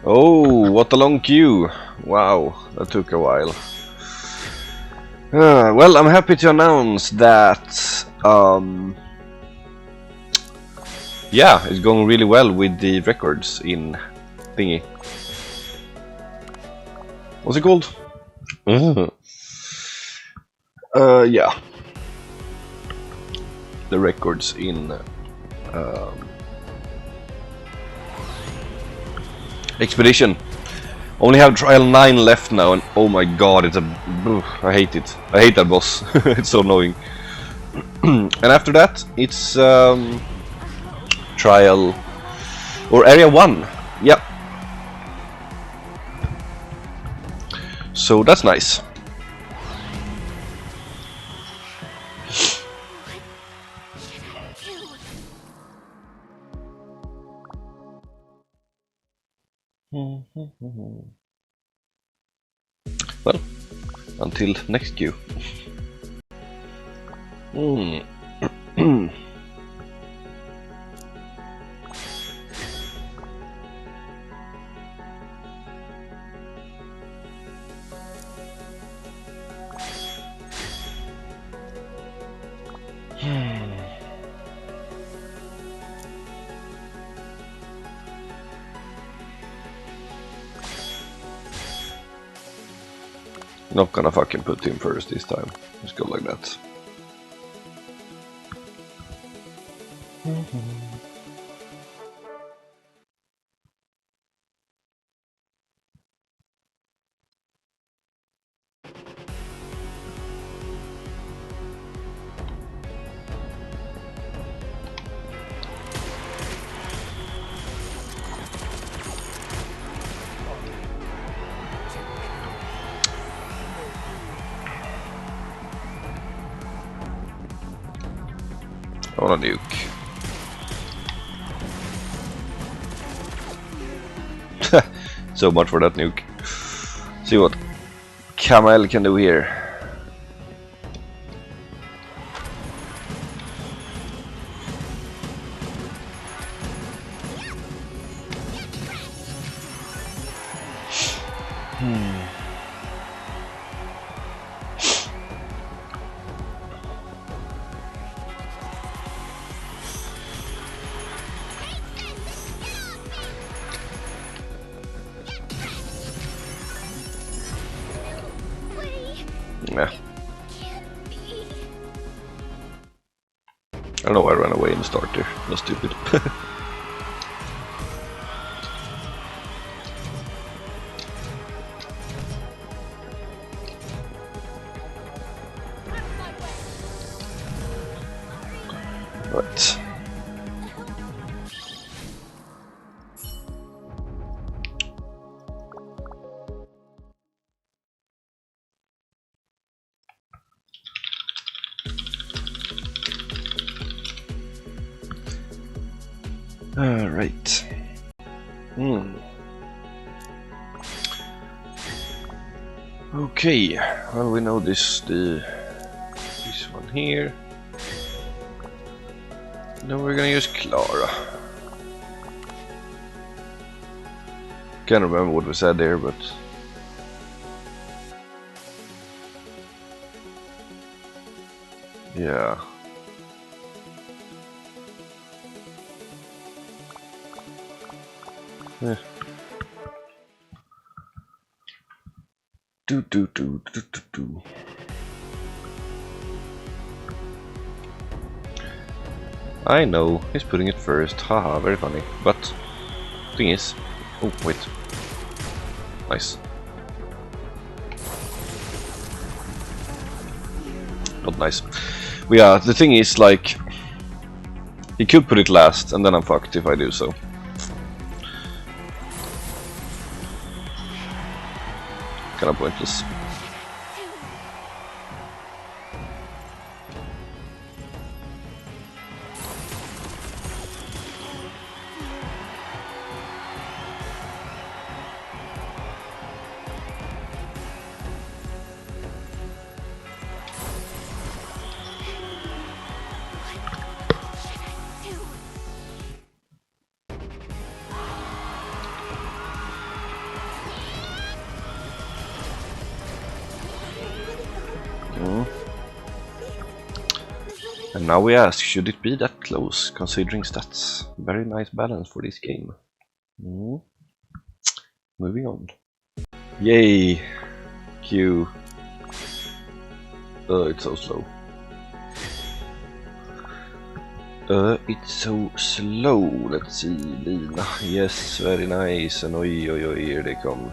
Oh, what a long queue! Wow, that took a while. Well, I'm happy to announce that yeah, it's going really well with the records in thingy. What's it called? Yeah, the records in Expedition. Only have trial 9 left now, and oh my god, it's a... I hate it. I hate that boss. It's so annoying. And after that, it's trial... or area 1. Yep. So that's nice. Well, until next queue. Not gonna fucking put him first this time. Let's go like that. I want a nuke. So much for that nuke. See what Camel can do here. Yeah. I don't know why I ran away in the start there. That's stupid. Right. Alright. Okay, well we know this one here. Then we're gonna use Clara. Can't remember what we said there, but yeah. Yeah. Do. I know, he's putting it first. Haha, very funny. But thing is, oh wait, nice. Not nice. But yeah, the thing is, like, he could put it last, and then I'm fucked if I do so. Kinda pointless. And now we ask, should it be that close, considering stats? Very nice balance for this game. Moving on. Yay! Q. It's so slow. It's so slow. Let's see, Lina. Yes, very nice. And oi, here they come.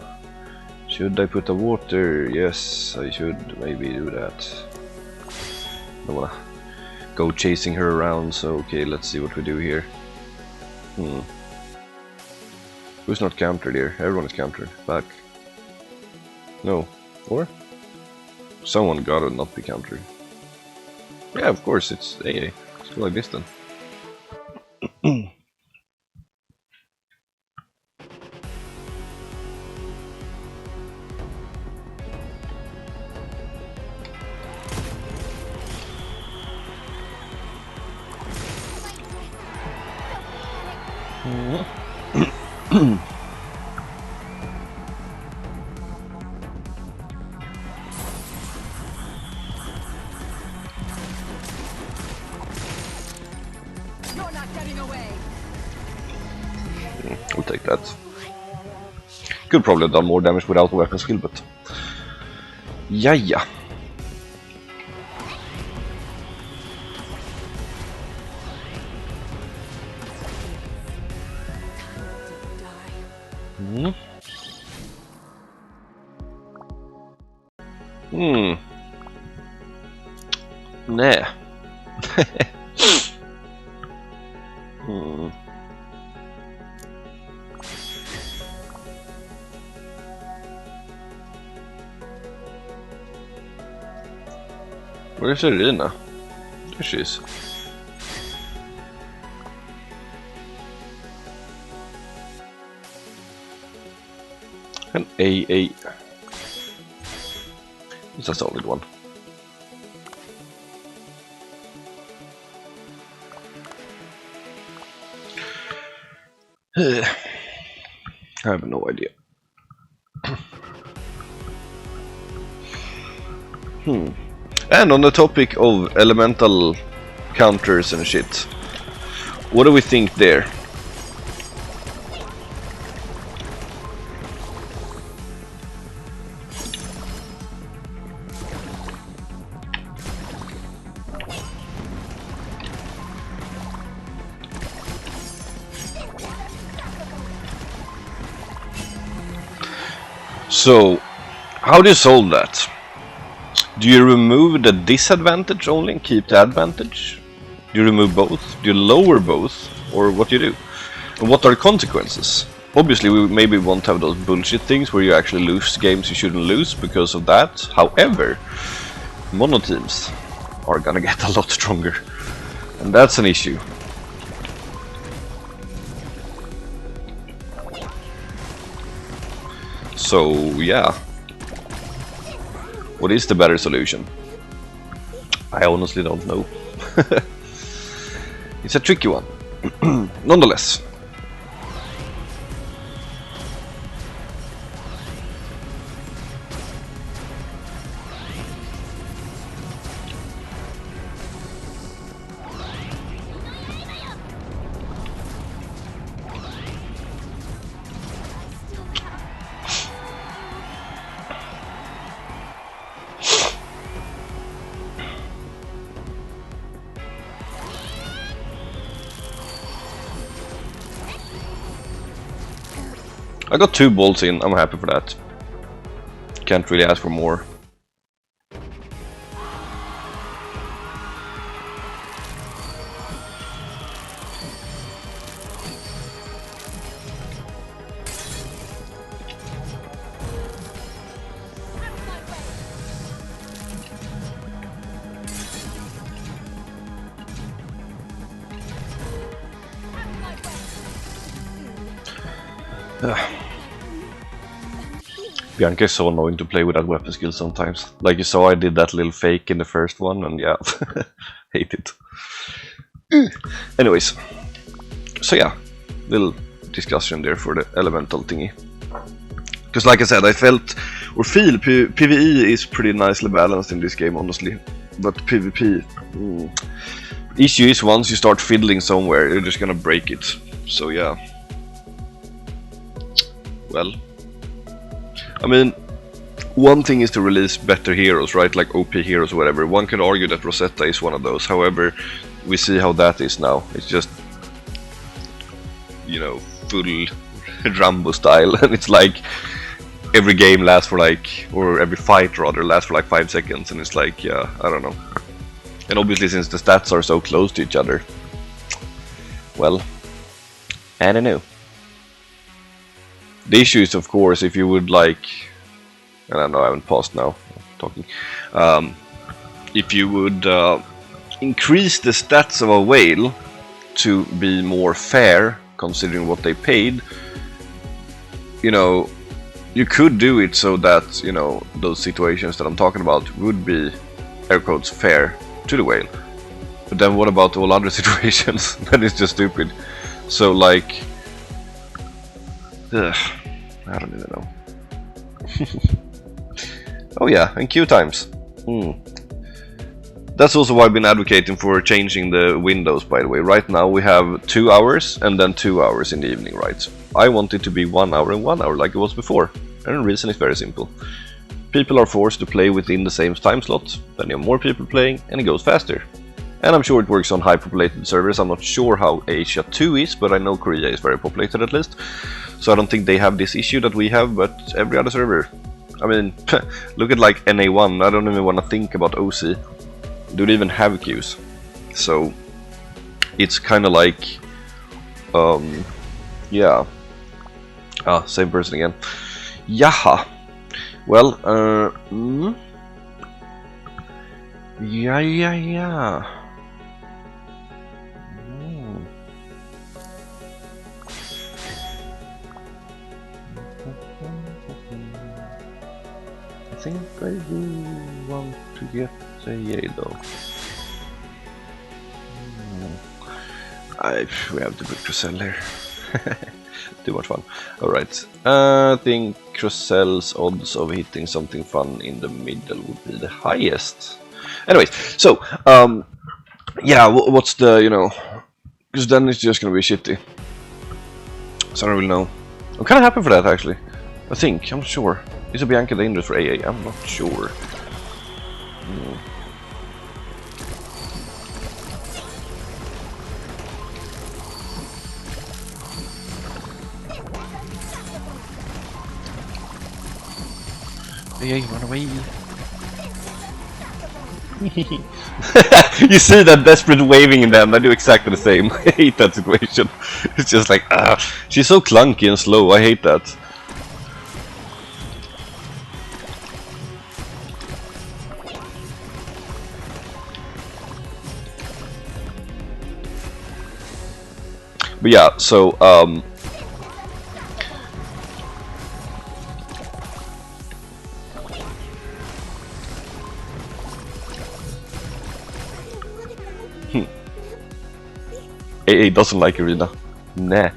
Should I put the water? Yes, I should maybe do that. Don't wanna go chasing her around, so okay, let's see what we do here. Who's not countered here? Everyone is countered. Back. No. Or? Someone gotta not be countered. Yeah, of course, it's AA. Let's go like this then. We'll take that. Could probably have done more damage without the weapon skill, but... Jaja. Nej. Where's Arena? There she is. An AA. It's a solid one. I have no idea. And on the topic of elemental counters and shit, what do we think there? So, how do you solve that? Do you remove the disadvantage only and keep the advantage? Do you remove both? Do you lower both? Or what do you do? And what are the consequences? Obviously we maybe won't have those bullshit things where you actually lose games you shouldn't lose because of that. However, mono teams are gonna get a lot stronger. And that's an issue. So, yeah. What is the better solution? I honestly don't know. It's a tricky one. Nonetheless. I got 2 bolts in, I'm happy for that. Can't really ask for more. Bianca is so annoying to play without weapon skill sometimes. Like you saw, I did that little fake in the first one, and yeah, hate it. Anyways, so yeah, little discussion there for the elemental thingy. Because like I said, I felt, or feel, PvE is pretty nicely balanced in this game, honestly. But PvP Issue is once you start fiddling somewhere, you're just gonna break it. So yeah. Well, I mean, one thing is to release better heroes, right? Like OP heroes or whatever. One could argue that Rosetta is one of those. However, we see how that is now. It's just, you know, full Rambo style, and it's like every game lasts for like, or every fight rather, lasts for like 5 seconds, and it's like, yeah, I don't know. And obviously, since the stats are so close to each other, well, I don't know. The issue is, of course, if you would like, and I know I haven't paused now, I'm talking, if you would increase the stats of a whale to be more fair, considering what they paid, you know, you could do it so that, you know, those situations that I'm talking about would be, air quotes, fair to the whale. But then what about all other situations? That is just stupid. So like, I don't even know. Oh yeah, and queue times. That's also why I've been advocating for changing the windows, by the way. Right now we have 2 hours and then 2 hours in the evening, right? I want it to be 1 hour and 1 hour like it was before. And the reason is very simple. People are forced to play within the same time slot, then you have more people playing and it goes faster. And I'm sure it works on high populated servers. I'm not sure how Asia 2 is, but I know Korea is very populated at least. So I don't think they have this issue that we have, but every other server. I mean, look at like NA1, I don't even want to think about OC. They don't even have queues. So it's kind of like, yeah. Ah, same person again. Yaha. Well, yeah. I think I do want to get a yay though. We have to put Crusell here. Too much fun. Alright. I think Crusell's odds of hitting something fun in the middle would be the highest. Anyways, so, yeah, what's the, you know, because then it's just gonna be shitty. So I don't really know. I'm kind of happy for that actually. I think, I'm not sure. Is it Bianca dangerous for AA? I'm not sure. Hey, run away! You see that desperate waving in them? I do exactly the same. I hate that situation. It's just like, she's so clunky and slow. I hate that. But yeah, so AA doesn't like Arena. Nah.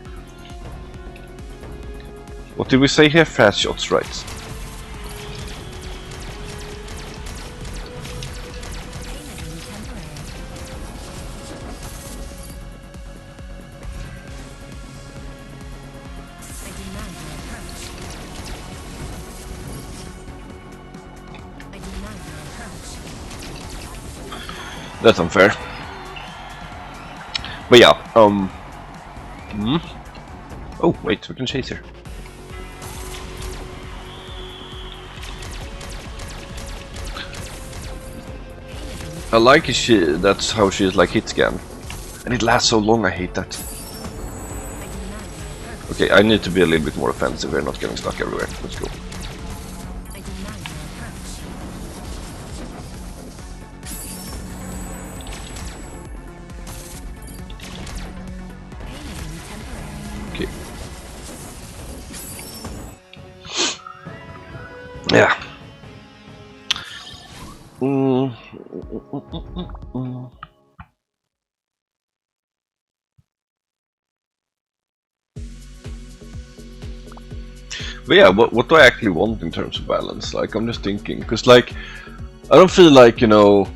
What did we say here? Fast shots, right? That's unfair. But yeah, oh wait, we can chase her. I like that's how she is like hit scan. And it lasts so long, I hate that. Okay, I need to be a little bit more offensive here, not getting stuck everywhere. Let's go. Okay. Yeah. But yeah, what do I actually want in terms of balance? Like, I'm just thinking, because like, I don't feel like, you know,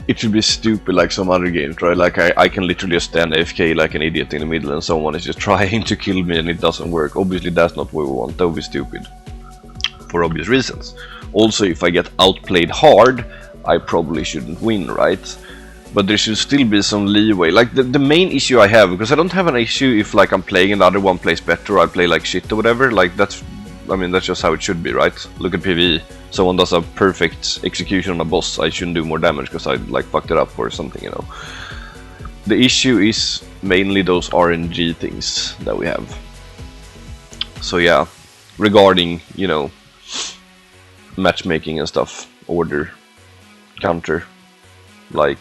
it should be stupid like some other games, right? Like I can literally just stand AFK like an idiot in the middle and someone is just trying to kill me and it doesn't work. Obviously that's not what we want. That would be stupid. For obvious reasons. Also, if I get outplayed hard, I probably shouldn't win, right? But there should still be some leeway. Like the main issue I have, because I don't have an issue if like I'm playing and the other one plays better or I play like shit or whatever. Like that's just how it should be, right? Look at PvE. Someone does a perfect execution on a boss, I shouldn't do more damage because I like fucked it up or something, you know. The issue is mainly those RNG things that we have. So yeah, regarding, you know, matchmaking and stuff, order, counter, like,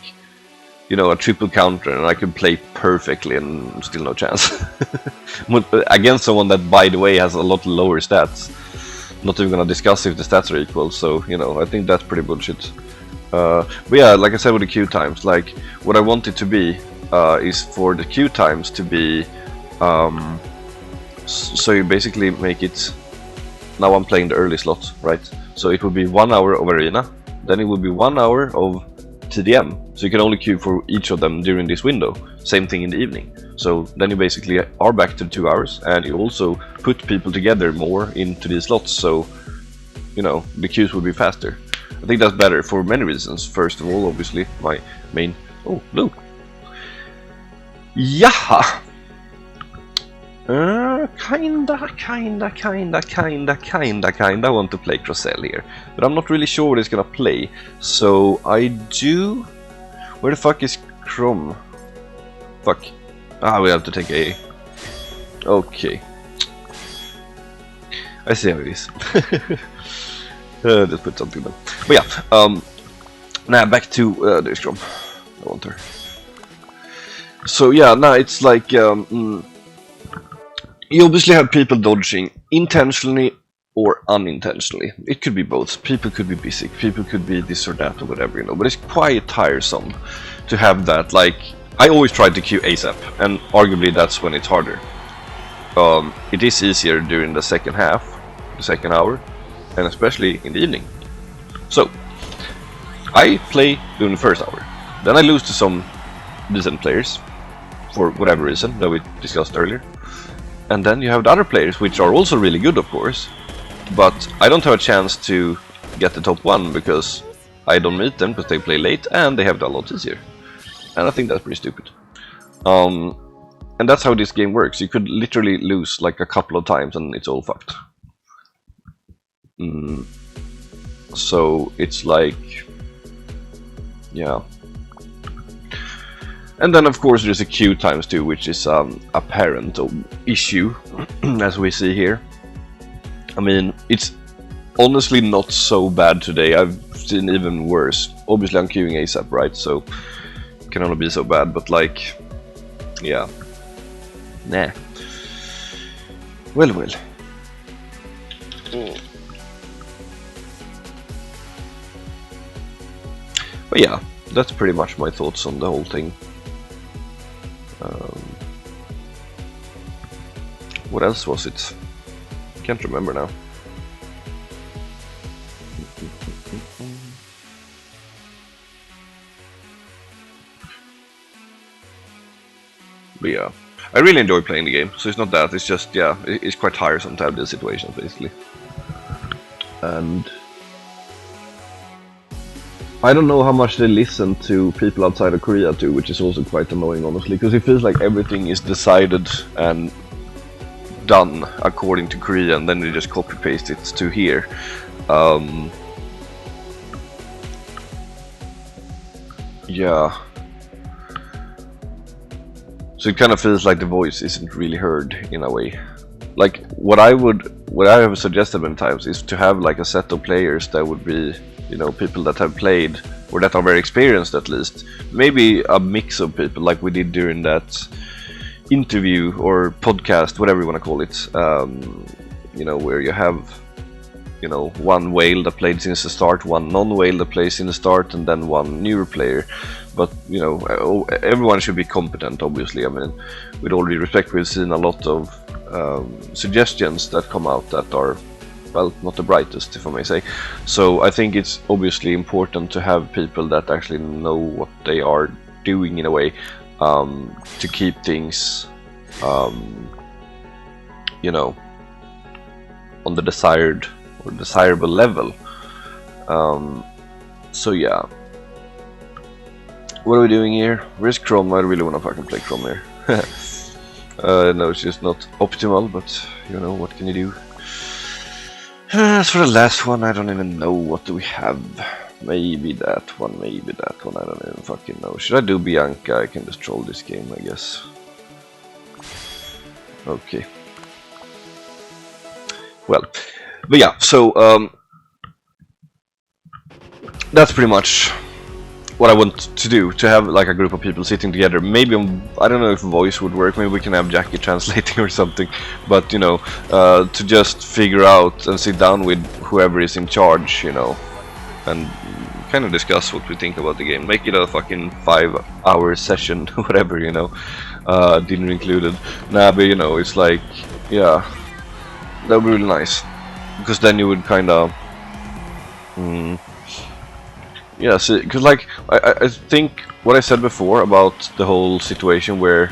you know, a triple counter and I could play perfectly and still no chance. Against someone that, by the way, has a lot lower stats. Not even gonna discuss if the stats are equal, so, you know, I think that's pretty bullshit. But yeah, like I said with the queue times, like, what I want it to be is for the queue times to be, so you basically make it, now I'm playing the early slot, right? So it would be 1 hour of Arena, then it would be 1 hour of TDM, so you can only queue for each of them during this window. Same thing in the evening. So then you basically are back to 2 hours, and you also put people together more into these slots, so, you know, the queues will be faster. I think that's better for many reasons. First of all, obviously, my main... Oh, blue. Yeah! Kinda want to play Crossell here, but I'm not really sure what it's gonna play. So I do. Where the fuck is Chrome? Fuck. Ah, we have to take A. Okay. I see how it is. Just put something down. But yeah. Now back to there's Chrome. I want her. So yeah, now it's like. You obviously have people dodging intentionally or unintentionally. It could be both. People could be busy, people could be this or that or whatever, you know. But it's quite tiresome to have that. Like, I always try to queue ASAP, and arguably that's when it's harder. It is easier during the second half, the second hour, and especially in the evening. So, I play during the first hour. Then I lose to some decent players, for whatever reason that we discussed earlier. And then you have the other players, which are also really good, of course, but I don't have a chance to get the top one because I don't meet them because they play late and they have it a lot easier. And I think that's pretty stupid. And that's how this game works. You could literally lose like a couple of times and it's all fucked. So it's like, yeah. And then of course there's a queue times too, which is apparent issue, as we see here. I mean, it's honestly not so bad today. I've seen even worse. Obviously I'm queuing ASAP, right? So it can only be so bad, but like, yeah. Nah. Well. But yeah, that's pretty much my thoughts on the whole thing. What else was it? Can't remember now. But yeah, I really enjoy playing the game, so it's not that, it's just, yeah, it's quite tiresome to have these situations, basically. And I don't know how much they listen to people outside of Korea too, which is also quite annoying, honestly, because it feels like everything is decided and done according to Korea, and then they just copy-paste it to here. Yeah. So it kind of feels like the voice isn't really heard in a way. Like what I have suggested many times is to have like a set of players that would be, you know, people that have played or that are very experienced at least. Maybe a mix of people like we did during that interview or podcast, whatever you want to call it. You know, where you have, you know, one whale that played since the start, one non-whale that plays in the start, and then one newer player. But, you know, everyone should be competent, obviously. I mean, with all due respect, we've seen a lot of suggestions that come out that are well, not the brightest, if I may say. So I think it's obviously important to have people that actually know what they are doing in a way, to keep things, you know, on the desired or desirable level. So yeah. What are we doing here? Where's Chrome? I really want to fucking play Chrome here. No, it's just not optimal, but you know, what can you do? As for the last one, I don't even know. What do we have? Maybe that one, maybe that one, I don't even fucking know. Should I do Bianca? I can just troll this game, I guess. Okay. Well, but yeah, so that's pretty much what I want to do, to have like a group of people sitting together. Maybe I don't know if voice would work, maybe we can have Jackie translating or something, but you know, to just figure out and sit down with whoever is in charge, you know, and kind of discuss what we think about the game. Make it a fucking 5-hour session, whatever, you know, dinner included. Nah, but you know, it's like, yeah, that would be really nice, because then you would kind of yeah, so, because like I think what I said before about the whole situation where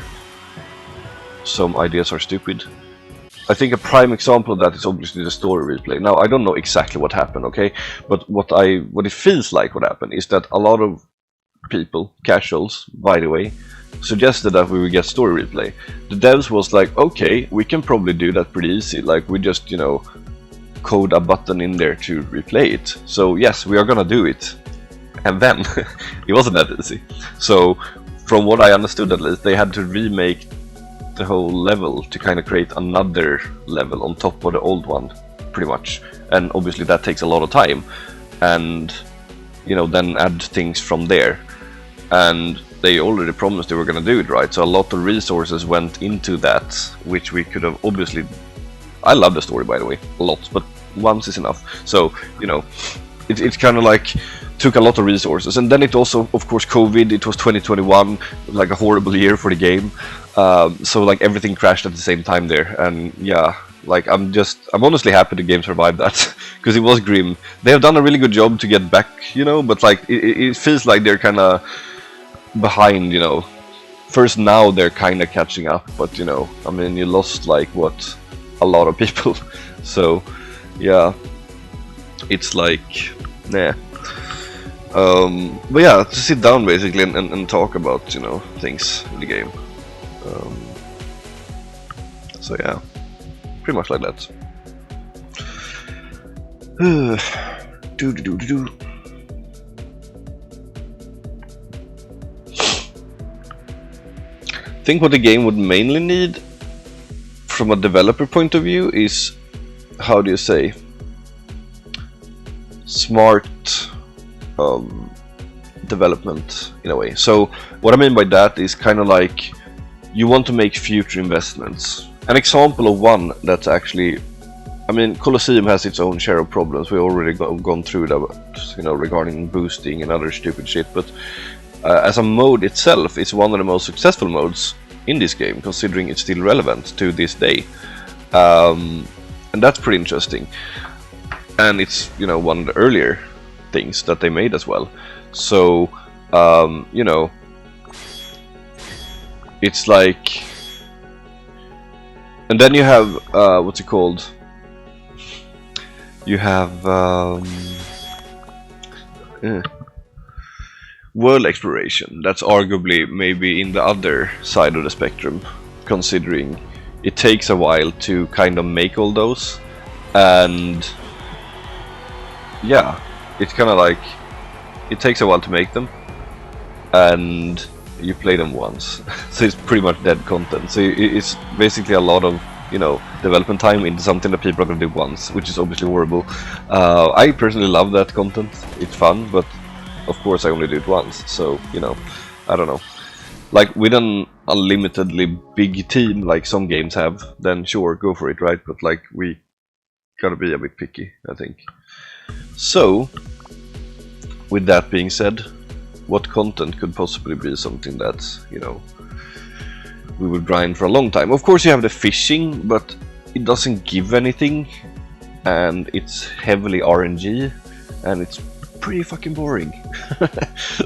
some ideas are stupid, I think a prime example of that is obviously the story replay. Now I don't know exactly what happened, okay, but what it feels like what happened is that a lot of people, casuals by the way, suggested that we would get story replay. The devs was like, okay, we can probably do that pretty easy, like we just, you know, code a button in there to replay it. So yes, we are gonna do it. And then it wasn't that easy. So from what I understood at least, they had to remake the whole level to kind of create another level on top of the old one, pretty much. And obviously that takes a lot of time, and you know, then add things from there. And they already promised they were gonna do it, right? So a lot of resources went into that, which we could have obviously. I love the story, by the way, a lot, but once is enough. So you know, it's kind of like took a lot of resources, and then it also, of course, COVID. It was 2021, like a horrible year for the game. So like everything crashed at the same time there, and yeah, like I'm honestly happy the game survived that, because it was grim. They have done a really good job to get back, you know, but like it feels like they're kind of behind, you know. First now they're kind of catching up, but you know, I mean, you lost like what, a lot of people. So yeah, it's like, nah. But yeah, to sit down basically and talk about, you know, things in the game. So yeah, pretty much like that. I think what the game would mainly need from a developer point of view is, how do you say, smart development in a way. So what I mean by that is kind of like you want to make future investments. An example of one that's actually, I mean, Colosseum has its own share of problems. We already gone through that, you know, regarding boosting and other stupid shit. But as a mode itself, it's one of the most successful modes in this game, considering it's still relevant to this day, and that's pretty interesting. And it's, you know, one of the earlier things that they made as well. So you know, it's like, and then you have what's it called, you have world exploration. That's arguably maybe in the other side of the spectrum, considering it takes a while to kind of make all those, and yeah, it's kind of like it takes a while to make them, and you play them once. So it's pretty much dead content. So it's basically a lot of, you know, development time into something that people are going to do once, which is obviously horrible. I personally love that content. It's fun, but of course I only do it once. So, you know, I don't know. Like with an unlimitedly big team like some games have, then sure, go for it, right? But like, we gotta be a bit picky, I think. So with that being said, what content could possibly be something that, you know, we would grind for a long time? Of course you have the fishing, but it doesn't give anything. and it's heavily RNG, and it's pretty fucking boring.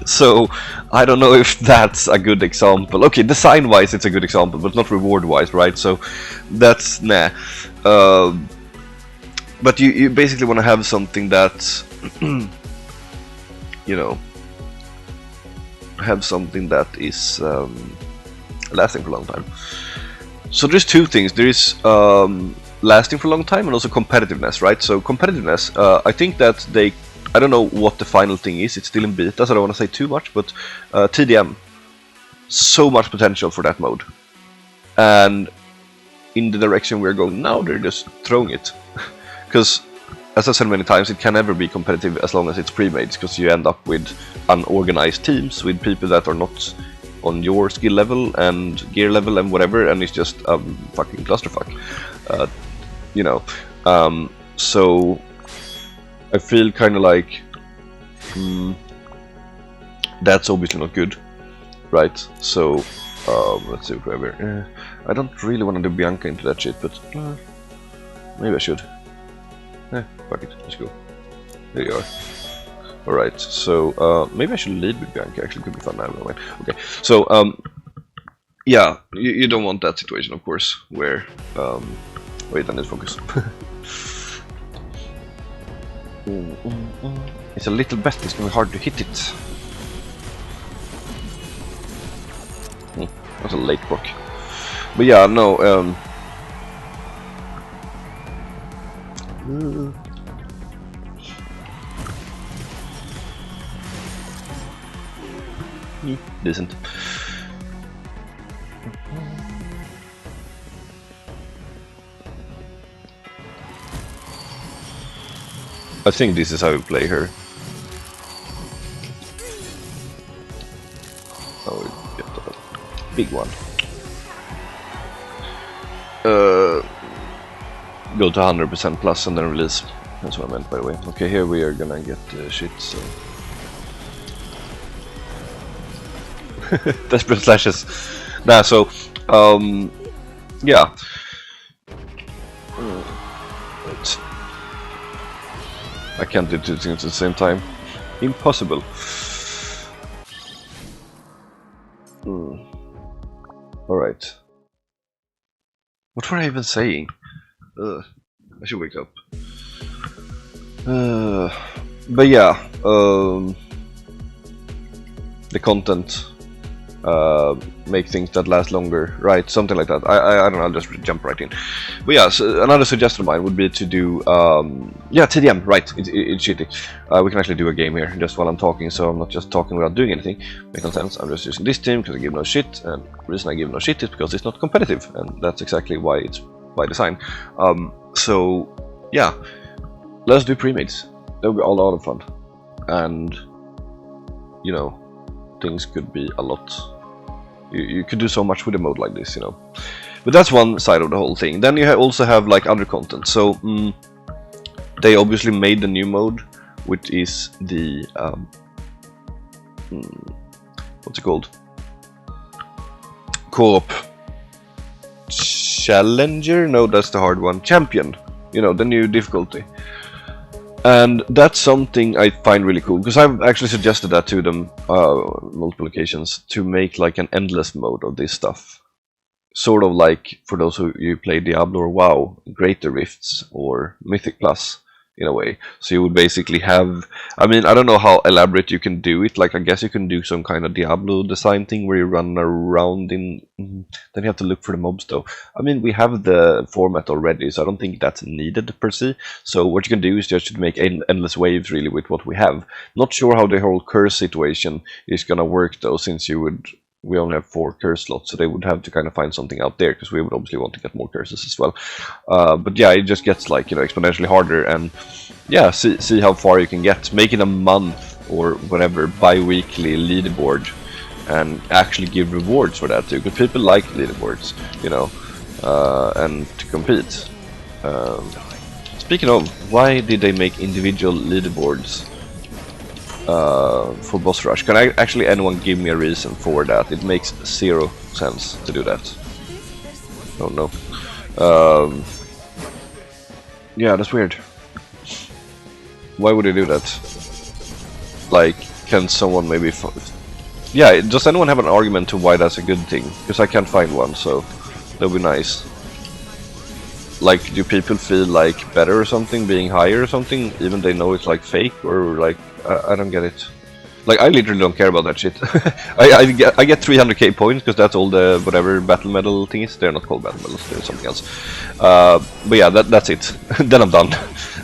So I don't know if that's a good example. Okay, design wise it's a good example, but not reward wise, right? So that's nah. But you basically want to have something that you know, have something that is lasting for a long time. So there's two things. There is lasting for a long time and also competitiveness, right? So competitiveness, I think that I don't know what the final thing is, it's still in beta, so I don't want to say too much, but TDM, so much potential for that mode. And in the direction we're going now, they're just throwing it. Because, as I said many times, it can never be competitive as long as it's pre-made, because you end up with unorganized teams, with people that are not on your skill level and gear level and whatever, and it's just fucking clusterfuck. You know, so I feel kind of like that's obviously not good, right? So let's see whatever. I don't really want to do Bianca into that shit, but maybe I should. Fuck it, let's go. There you are. Alright, so maybe I should lead with Bianca, actually could be fun now. Okay, so yeah, you don't want that situation, of course, where wait, I need to focus. It's a little bet, it's gonna be hard to hit it. That's a late block. But yeah, no, decent. I think this is how we play her. Oh, we get a big one. Go to 100% plus and then release. That's what I meant, by the way. Okay, here we are gonna get shit, so... Desperate slashes. Nah, so... yeah. Right. I can't do two things at the same time. Impossible. Alright. What were I even saying? I should wake up. But yeah, the content, make things that last longer, right? Something like that. I don't know, I'll just jump right in. But yeah, so another suggestion of mine would be to do, yeah, TDM, right, it's shitty. We can actually do a game here, just while I'm talking, so I'm not just talking without doing anything. Makes no sense, I'm just using this team because I give no shit, and the reason I give no shit is because it's not competitive, and that's exactly why it's by design. So, yeah, let's do pre-mates. That would be a lot of fun. And, you know, things could be a lot. You could do so much with a mode like this, you know. But that's one side of the whole thing. Then you also have like other content. So they obviously made the new mode, which is the what's it called? Co-op Challenger? No, that's the hard one. Champion. You know, the new difficulty. And that's something I find really cool, because I've actually suggested that to them multiple occasions, to make like an endless mode of this stuff. Sort of like, for those who you play Diablo or WoW, Greater Rifts or Mythic Plus, in a way. So you would basically have, I mean, I don't know how elaborate you can do it, like I guess you can do some kind of Diablo design thing where you run around in, then you have to look for the mobs though. I mean, we have the format already, so I don't think that's needed per se. So what you can do is just make endless waves really with what we have. Not sure how the whole curse situation is gonna work though, since we only have 4 curse slots, so they would have to kind of find something out there, because we would obviously want to get more curses as well. But yeah, it just gets like, you know, exponentially harder, and yeah, see how far you can get. Make it a month or whatever, bi-weekly leaderboard, and actually give rewards for that too, because people like leaderboards, you know, and to compete. Speaking of, why did they make individual leaderboards for boss rush? Can actually anyone give me a reason for that? It makes 0 sense to do that. Oh no. Yeah, that's weird. Why would they do that? Like, can someone maybe... Yeah, does anyone have an argument to why that's a good thing? Because I can't find one, so that would be nice. Like, do people feel like better or something, being higher or something, even they know it's like fake, or like, I don't get it. Like, I literally don't care about that shit. I get 300k points, because that's all the whatever battle medal things. They're not called battle medals, they're something else. But yeah, that's it. Then I'm done.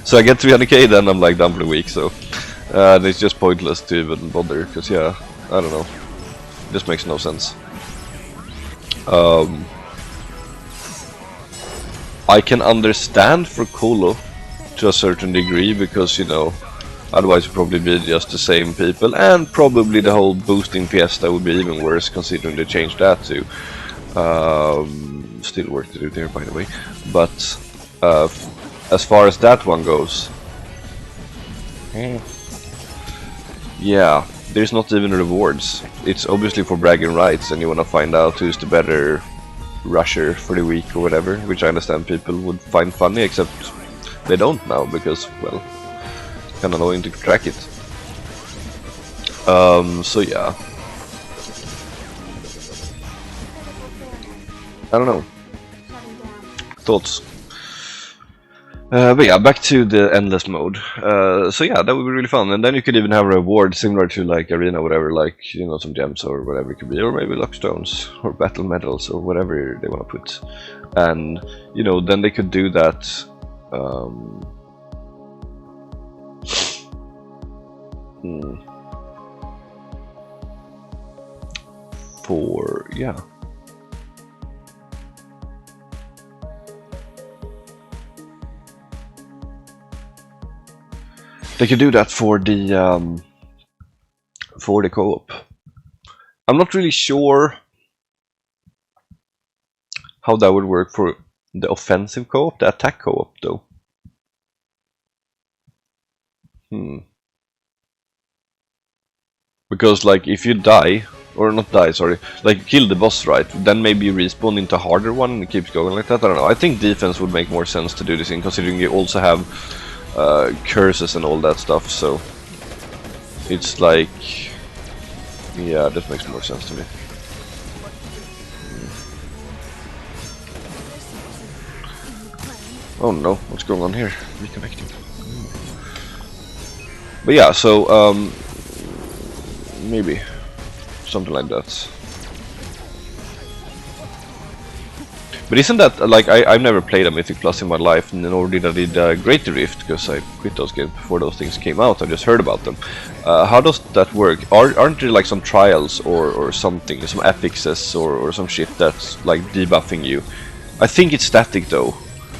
So I get 300k, then I'm like done for the week, so... it's just pointless to even bother, because yeah, I don't know. This makes no sense. I can understand for Colo to a certain degree, because, you know, otherwise it would probably be just the same people, and probably the whole boosting fiesta would be even worse, considering they changed that too. Still work to do there, by the way. But as far as that one goes, yeah, there's not even rewards. It's obviously for bragging rights, and you want to find out who's the better rusher for the week or whatever, which I understand people would find funny, except they don't now, because, well, it's kind of annoying to track it. So yeah, I don't know. Thoughts? But yeah, back to the endless mode. So yeah, that would be really fun, and then you could even have a reward similar to like Arena, whatever, like, you know, some gems or whatever it could be, or maybe luck stones or battle medals or whatever they want to put. And you know, then they could do that. For yeah. They could do that for the co-op. I'm not really sure how that would work for the offensive co-op, the attack co-op though. Because like if you die, or not die, sorry, like kill the boss, right, then maybe you respawn into a harder one and it keeps going like that. I don't know. I think defense would make more sense to do this in, considering you also have curses and all that stuff, so it's like, yeah, that makes more sense to me. Oh no, what's going on here? Reconnecting. But yeah, so maybe something like that. But isn't that, like, I've never played a Mythic Plus in my life, nor did I did Greater Rift, because I quit those games before those things came out. I just heard about them. How does that work? Aren't there like some trials or something, some affixes or some shit that's like debuffing you? I think it's static though,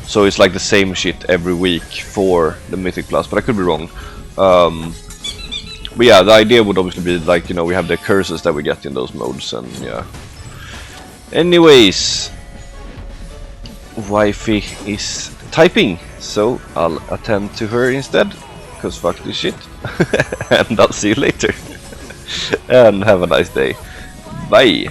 so it's like the same shit every week for the Mythic Plus, but I could be wrong. But yeah, the idea would obviously be like, you know, we have the curses that we get in those modes, and yeah. Anyways, wifey is typing, so I'll attend to her instead, because fuck this shit. And I'll see you later. And have a nice day. Bye.